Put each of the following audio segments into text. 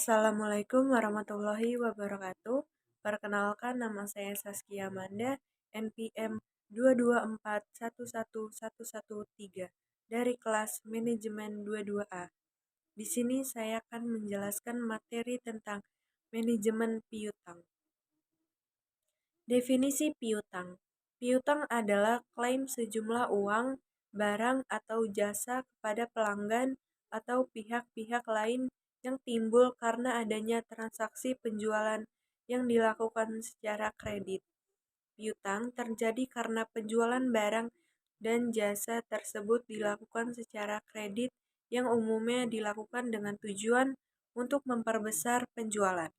Assalamualaikum warahmatullahi wabarakatuh. Perkenalkan, nama saya Saskia Amanda, NPM 224111113 dari kelas Manajemen 22A. Di sini saya akan menjelaskan materi tentang manajemen piutang. Definisi piutang. Piutang adalah klaim sejumlah uang, barang, atau jasa kepada pelanggan atau pihak-pihak lain yang timbul karena adanya transaksi penjualan yang dilakukan secara kredit. Piutang terjadi karena penjualan barang dan jasa tersebut dilakukan secara kredit yang umumnya dilakukan dengan tujuan untuk memperbesar penjualan.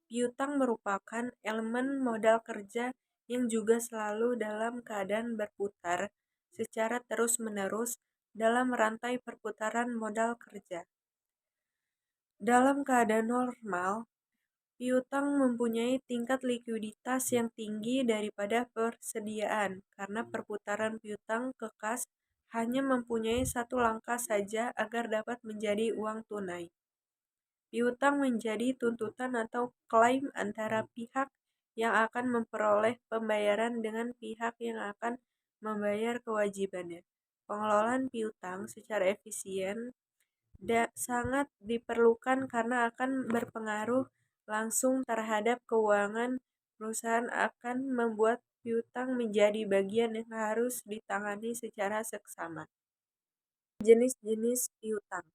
Piutang merupakan elemen modal kerja yang juga selalu dalam keadaan berputar secara terus-menerus dalam rantai perputaran modal kerja. Dalam keadaan normal, piutang mempunyai tingkat likuiditas yang tinggi daripada persediaan karena perputaran piutang ke kas hanya mempunyai satu langkah saja agar dapat menjadi uang tunai. Piutang menjadi tuntutan atau klaim antara pihak yang akan memperoleh pembayaran dengan pihak yang akan membayar kewajibannya. Pengelolaan piutang secara efisien sangat diperlukan karena akan berpengaruh langsung terhadap keuangan perusahaan, akan membuat piutang menjadi bagian yang harus ditangani secara seksama. Jenis-jenis piutang.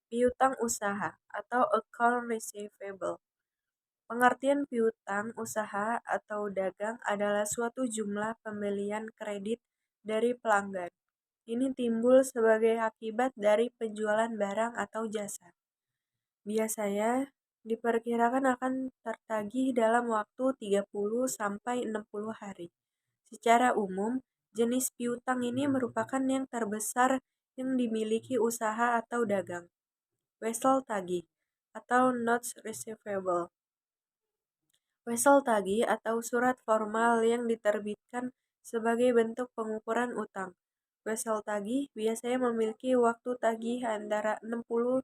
Piutang usaha atau account receivable. Pengertian piutang usaha atau dagang adalah suatu jumlah pembelian kredit dari pelanggan. Ini timbul sebagai akibat dari penjualan barang atau jasa. Biasanya diperkirakan akan tertagih dalam waktu 30-60 hari. Secara umum, jenis piutang ini merupakan yang terbesar yang dimiliki usaha atau dagang. Wesel tagih atau notes receivable. Wesel tagih atau surat formal yang diterbitkan sebagai bentuk pengukuran utang. Wesel tagih biasanya memiliki waktu tagih antara 60-90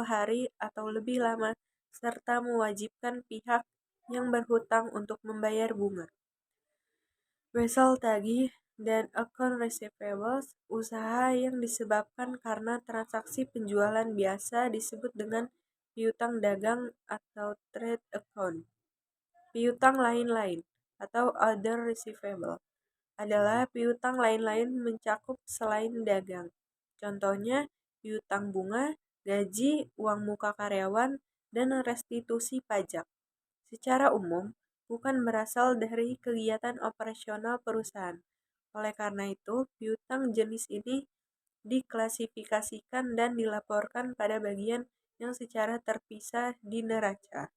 hari atau lebih lama serta mewajibkan pihak yang berhutang untuk membayar bunga. Wesel tagih dan account receivables usaha yang disebabkan karena transaksi penjualan biasa disebut dengan piutang dagang atau trade account. Piutang lain-lain atau other receivable adalah piutang lain-lain mencakup selain dagang. Contohnya piutang bunga, gaji, uang muka karyawan, dan restitusi pajak. Secara umum, bukan berasal dari kegiatan operasional perusahaan. Oleh karena itu, piutang jenis ini diklasifikasikan dan dilaporkan pada bagian yang secara terpisah di neraca.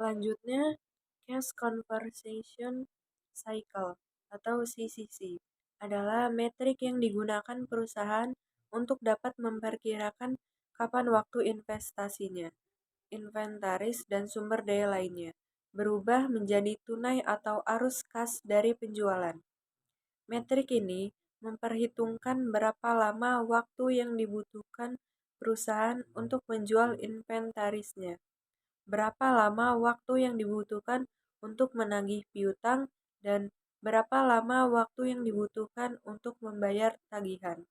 Selanjutnya, Cash Conversion Cycle atau CCC adalah metrik yang digunakan perusahaan untuk dapat memperkirakan kapan waktu investasinya, inventaris, dan sumber daya lainnya berubah menjadi tunai atau arus kas dari penjualan. Metrik ini memperhitungkan berapa lama waktu yang dibutuhkan perusahaan untuk menjual inventarisnya, berapa lama waktu yang dibutuhkan untuk menagih piutang, dan berapa lama waktu yang dibutuhkan untuk membayar tagihan.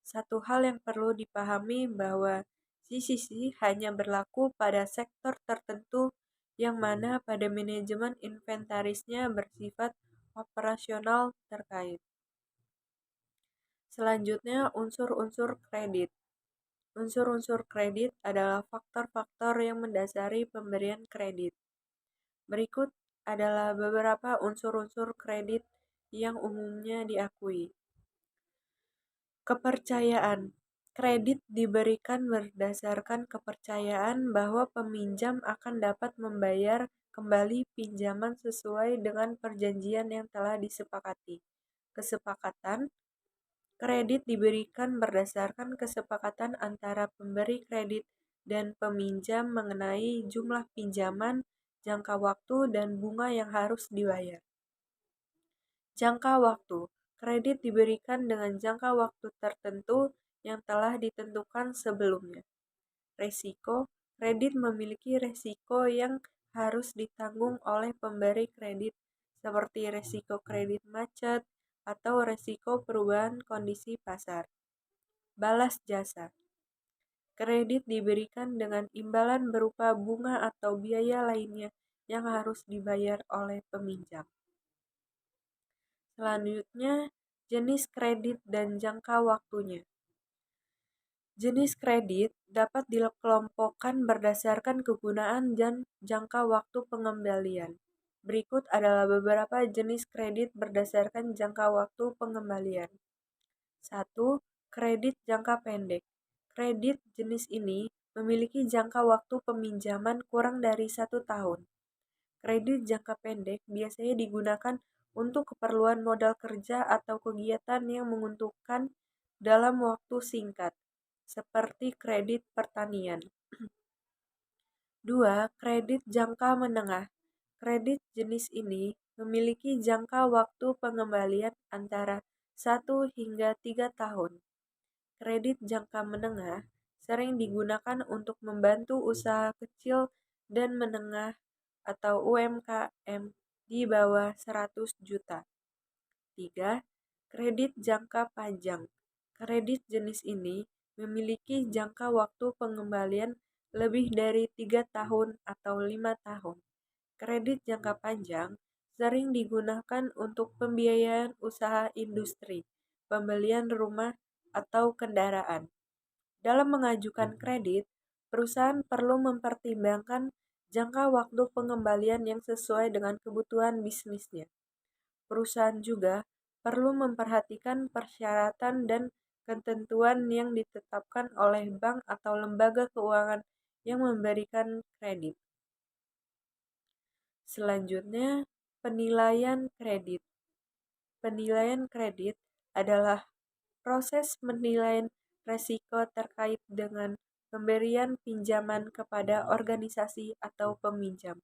Satu hal yang perlu dipahami bahwa CCC hanya berlaku pada sektor tertentu yang mana pada manajemen inventarisnya bersifat operasional terkait. Selanjutnya, unsur-unsur kredit. Unsur-unsur kredit adalah faktor-faktor yang mendasari pemberian kredit. Berikut adalah beberapa unsur-unsur kredit yang umumnya diakui. Kepercayaan. Kredit diberikan berdasarkan kepercayaan bahwa peminjam akan dapat membayar kembali pinjaman sesuai dengan perjanjian yang telah disepakati. Kesepakatan. Kredit diberikan berdasarkan kesepakatan antara pemberi kredit dan peminjam mengenai jumlah pinjaman, jangka waktu, dan bunga yang harus dibayar. Jangka waktu. Kredit diberikan dengan jangka waktu tertentu yang telah ditentukan sebelumnya. Resiko, kredit memiliki resiko yang harus ditanggung oleh pemberi kredit, seperti resiko kredit macet atau resiko perubahan kondisi pasar. Balas jasa. Kredit diberikan dengan imbalan berupa bunga atau biaya lainnya yang harus dibayar oleh peminjam. Selanjutnya, jenis kredit dan jangka waktunya. Jenis kredit dapat dikelompokkan berdasarkan kegunaan dan jangka waktu pengembalian. Berikut adalah beberapa jenis kredit berdasarkan jangka waktu pengembalian. 1. Kredit jangka pendek. Kredit jenis ini memiliki jangka waktu peminjaman kurang dari 1 tahun. Kredit jangka pendek biasanya digunakan untuk keperluan modal kerja atau kegiatan yang menguntungkan dalam waktu singkat, seperti kredit pertanian. 2. Kredit jangka menengah. Kredit jenis ini memiliki jangka waktu pengembalian antara 1 hingga 3 tahun. Kredit jangka menengah sering digunakan untuk membantu usaha kecil dan menengah atau UMKM di bawah 100 juta. 3. Kredit jangka panjang. Kredit jenis ini memiliki jangka waktu pengembalian lebih dari 3 tahun atau 5 tahun. Kredit jangka panjang sering digunakan untuk pembiayaan usaha industri, pembelian rumah, atau kendaraan. Dalam mengajukan kredit, perusahaan perlu mempertimbangkan jangka waktu pengembalian yang sesuai dengan kebutuhan bisnisnya. Perusahaan juga perlu memperhatikan persyaratan dan ketentuan yang ditetapkan oleh bank atau lembaga keuangan yang memberikan kredit. Selanjutnya, penilaian kredit. Penilaian kredit adalah proses penilaian resiko terkait dengan pemberian pinjaman kepada organisasi atau peminjam.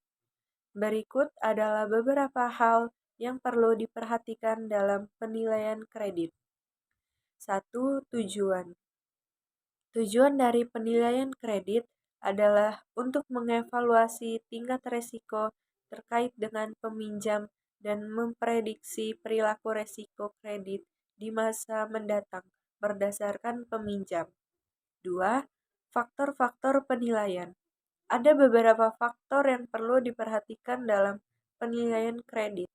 Berikut adalah beberapa hal yang perlu diperhatikan dalam penilaian kredit. 1. Tujuan. Tujuan dari penilaian kredit adalah untuk mengevaluasi tingkat resiko terkait dengan peminjam dan memprediksi perilaku resiko kredit di masa mendatang berdasarkan peminjam. 2. Faktor-faktor penilaian. Ada beberapa faktor yang perlu diperhatikan dalam penilaian kredit,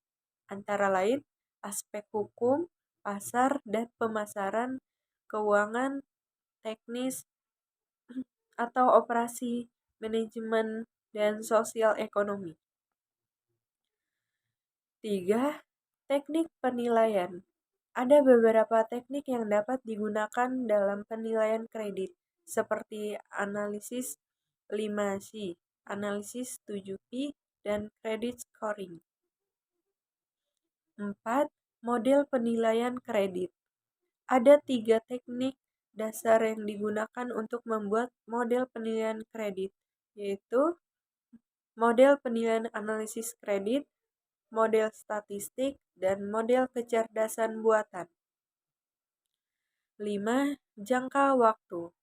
antara lain aspek hukum, pasar dan pemasaran, keuangan, teknis, atau operasi, manajemen, dan sosial ekonomi. 3. Teknik penilaian. Ada beberapa teknik yang dapat digunakan dalam penilaian kredit, seperti analisis 5C, analisis 7P, dan credit scoring. 4. Model penilaian kredit. Ada 3 teknik dasar yang digunakan untuk membuat model penilaian kredit, yaitu model penilaian analisis kredit, model statistik, dan model kecerdasan buatan. 5. Jangka waktu.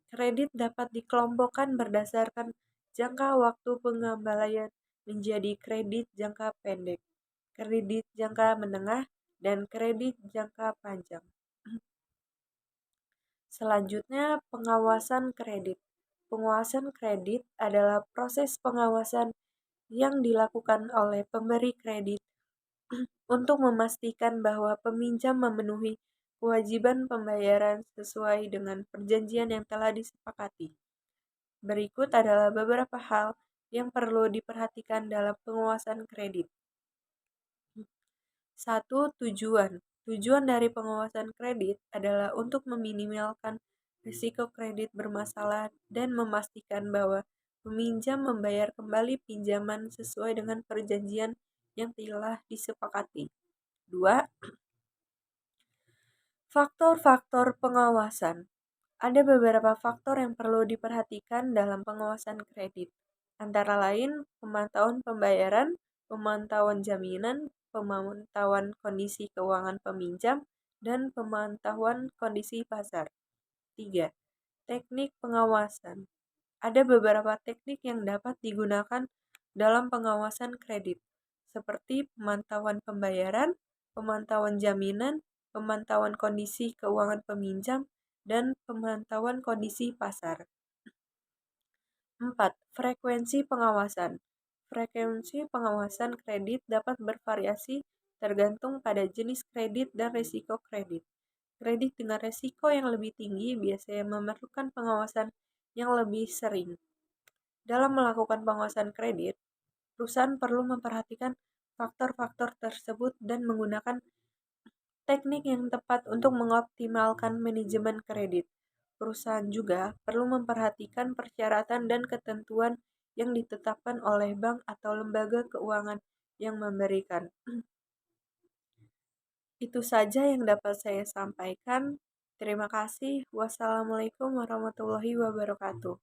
Kredit dapat dikelompokkan berdasarkan jangka waktu pengembalian menjadi kredit jangka pendek, kredit jangka menengah, dan kredit jangka panjang. Selanjutnya, pengawasan kredit. Pengawasan kredit adalah proses pengawasan yang dilakukan oleh pemberi kredit untuk memastikan bahwa peminjam memenuhi kewajiban pembayaran sesuai dengan perjanjian yang telah disepakati. Berikut adalah beberapa hal yang perlu diperhatikan dalam pengawasan kredit. 1. Tujuan. Tujuan dari pengawasan kredit adalah untuk meminimalkan risiko kredit bermasalah dan memastikan bahwa peminjam membayar kembali pinjaman sesuai dengan perjanjian yang telah disepakati. 2. Faktor-faktor pengawasan. Ada beberapa faktor yang perlu diperhatikan dalam pengawasan kredit, antara lain pemantauan pembayaran, pemantauan jaminan, pemantauan kondisi keuangan peminjam, dan pemantauan kondisi pasar. 3. Teknik pengawasan. Ada beberapa teknik yang dapat digunakan dalam pengawasan kredit, seperti pemantauan pembayaran, pemantauan jaminan, pemantauan kondisi keuangan peminjam, dan pemantauan kondisi pasar. 4. Frekuensi pengawasan. Frekuensi pengawasan kredit dapat bervariasi tergantung pada jenis kredit dan risiko kredit. Kredit dengan risiko yang lebih tinggi biasanya memerlukan pengawasan yang lebih sering. Dalam melakukan pengawasan kredit, perusahaan perlu memperhatikan faktor-faktor tersebut dan menggunakan teknik yang tepat untuk mengoptimalkan manajemen kredit. Perusahaan juga perlu memperhatikan persyaratan dan ketentuan yang ditetapkan oleh bank atau lembaga keuangan yang memberikan. Itu saja yang dapat saya sampaikan. Terima kasih. Wassalamualaikum warahmatullahi wabarakatuh.